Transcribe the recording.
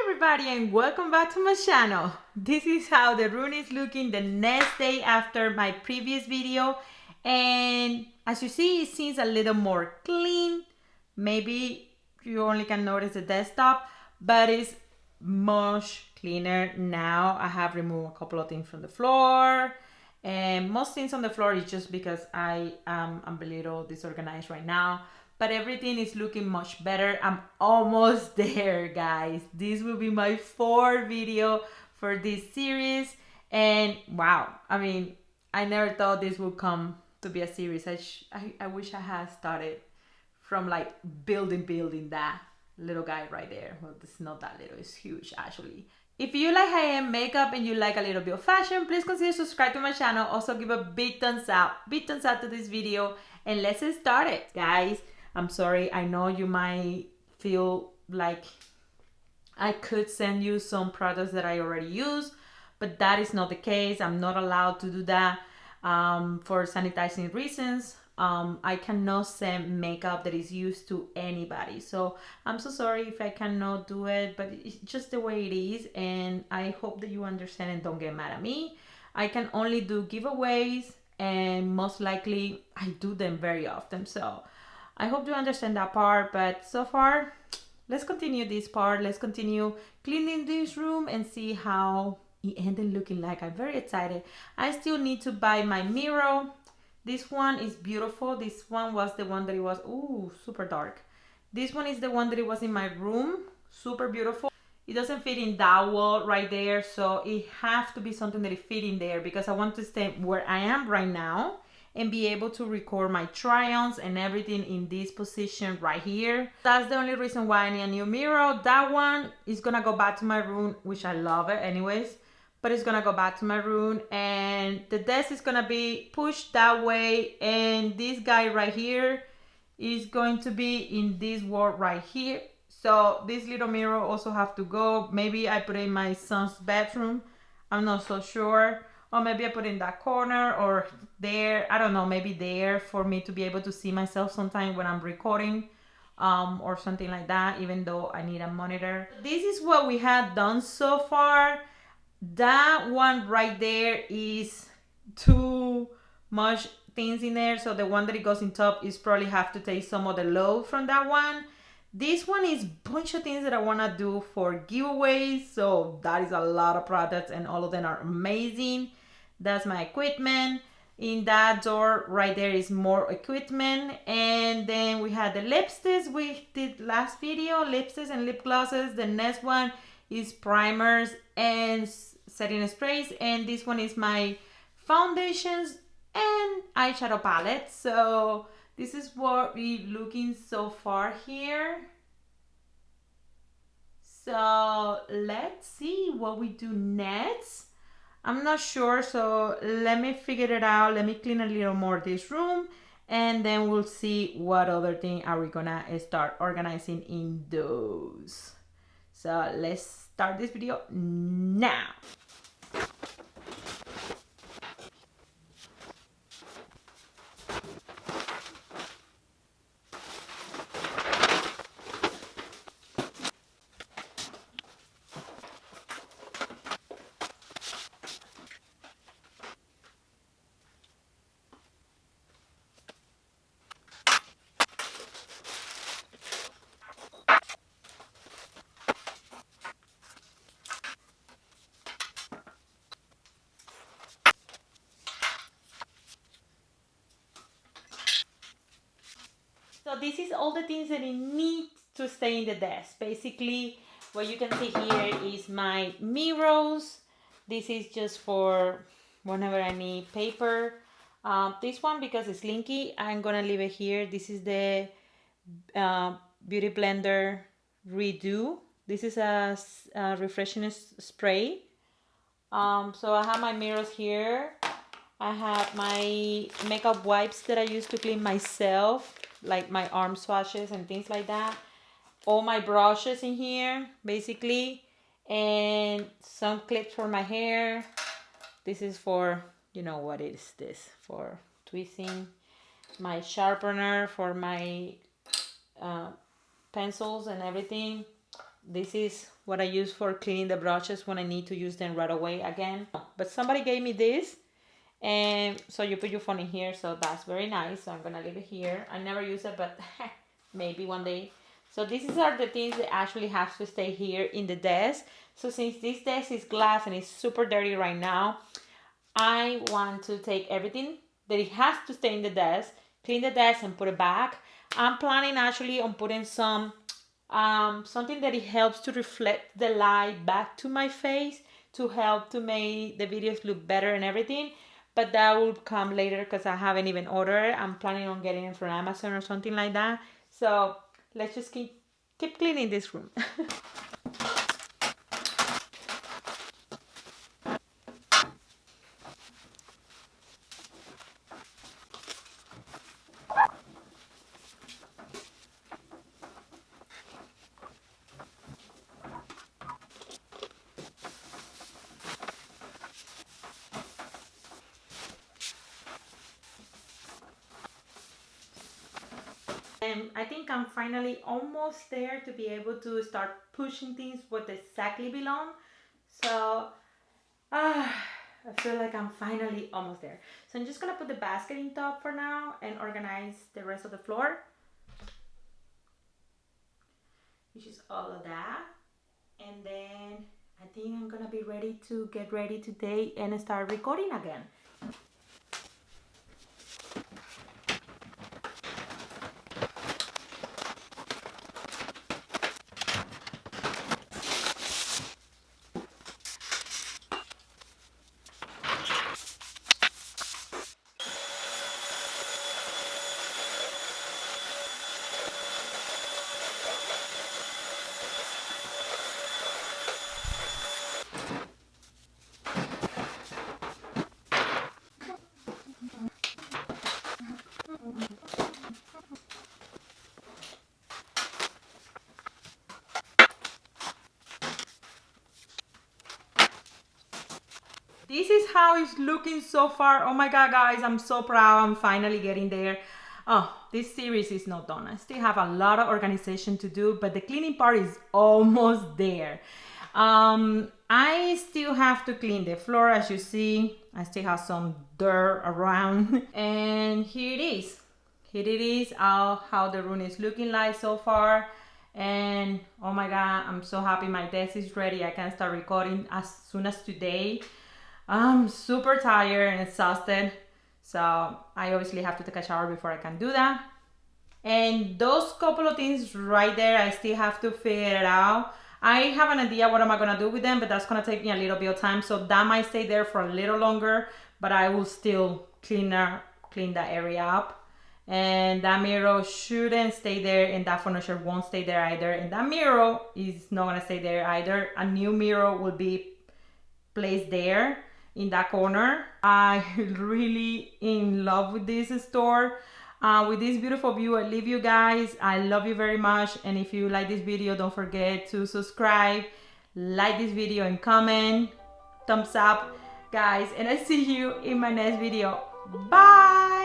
everybody and welcome back to my channel. This is how the room is looking the next day after my previous video, and as you see, it seems a little more clean. Maybe you only can notice the desktop, but it's much cleaner now. I have removed a couple of things from the floor, and most things on the floor is just because I'm a little disorganized right now. But everything is looking much better. I'm almost there, guys. This will be my fourth video for this series. And wow, I mean, I never thought this would come to be a series. I wish I had started from like building that little guy right there. Well, it's not that little, it's huge actually. If you like high-end makeup and you like a little bit of fashion, please consider subscribe to my channel. Also give a big thumbs up to this video, and let's get started, guys. I'm sorry, I know you might feel like I could send you some products that I already use, but that is not the case. I'm not allowed to do that for sanitizing reasons. I cannot send makeup that is used to anybody. So I'm so sorry if I cannot do it, but it's just the way it is. And I hope that you understand and don't get mad at me. I can only do giveaways, and most likely I do them very often. So I hope you understand that part, but so far, let's continue this part. Let's continue cleaning this room and see how it ended looking like. I'm very excited. I still need to buy my mirror. This one is beautiful. This one was the one that it was, ooh, super dark. This one is the one that it was in my room, super beautiful. It doesn't fit in that wall right there, so it has to be something that it fit in there because I want to stay where I am right now and be able to record my try-ons and everything in this position right here. That's the only reason why I need a new mirror. That one is gonna go back to my room, which I love it anyways, but it's gonna go back to my room, and the desk is gonna be pushed that way, and this guy right here is going to be in this wall right here. So this little mirror also have to go. Maybe I put it in my son's bedroom, I'm not so sure. Or maybe I put it in that corner or there. I don't know, maybe there for me to be able to see myself sometime when I'm recording or something like that, even though I need a monitor. This is what we had done so far. That one right there is too much things in there. So the one that it goes in top is probably have to take some of the load from that one. This one is a bunch of things that I want to do for giveaways. So that is a lot of products and all of them are amazing. That's my equipment. In that door right there is more equipment. And then we had the lipsticks we did last video, lipsticks and lip glosses. The next one is primers and setting sprays. And this one is my foundations and eyeshadow palette. So this is what we're looking so far here. So let's see what we do next. I'm not sure, so let me figure it out. Let me clean a little more this room, and then we'll see what other thing are we gonna start organizing in those. So let's start this video now. So this is all the things that I need to stay in the desk. Basically, what you can see here is my mirrors. This is just for whenever I need paper. This one, because it's linky, I'm gonna leave it here. This is the Beauty Blender Redo. This is a refreshing spray. So I have my mirrors here. I have my makeup wipes that I use to clean myself, like my arm swatches and things like that. All my brushes in here, basically. And some clips for my hair. This is for, you know what is this, for twisting. My sharpener for my pencils and everything. this is what I use for cleaning the brushes when I need to use them right away again. But somebody gave me this, and so you put your phone in here, so that's very nice. So I'm gonna leave it here. I never use it, but maybe one day. So these are the things that actually have to stay here in the desk. So since this desk is glass and it's super dirty right now, I want to take everything that it has to stay in the desk, clean the desk and put it back. I'm planning actually on putting some something that it helps to reflect the light back to my face to help to make the videos look better and everything. But that will come later because I haven't even ordered it. I'm planning on getting it from Amazon or something like that. So let's just keep cleaning this room. And I think I'm finally almost there to be able to start pushing things what exactly belong. So I feel like I'm finally almost there. So I'm just gonna put the basket in top for now and organize the rest of the floor, which is all of that. And then I think I'm gonna be ready to get ready today and start recording again. This is how it's looking so far. Oh my god, guys, I'm so proud. I'm finally getting there. Oh, this series is not done. I still have a lot of organization to do, but the cleaning part is almost there. I still have to clean the floor. As you see, I still have some dirt around. And here it is. Here it is, how the room is looking like so far. And oh my god, I'm so happy my desk is ready. I can start recording as soon as today. I'm super tired and exhausted, so I obviously have to take a shower before I can do that. And those couple of things right there, I still have to figure it out. I have an idea what am I gonna do with them, but that's gonna take me a little bit of time, so that might stay there for a little longer, but I will still clean that area up. And that mirror shouldn't stay there, and that furniture won't stay there either, and that mirror is not gonna stay there either. A new mirror will be placed there in that corner. I really in love with this store. With this beautiful view, I leave you guys. I love you very much, and if you like this video, don't forget to subscribe, like this video, and comment. Thumbs up, guys, and I see you in my next video. Bye.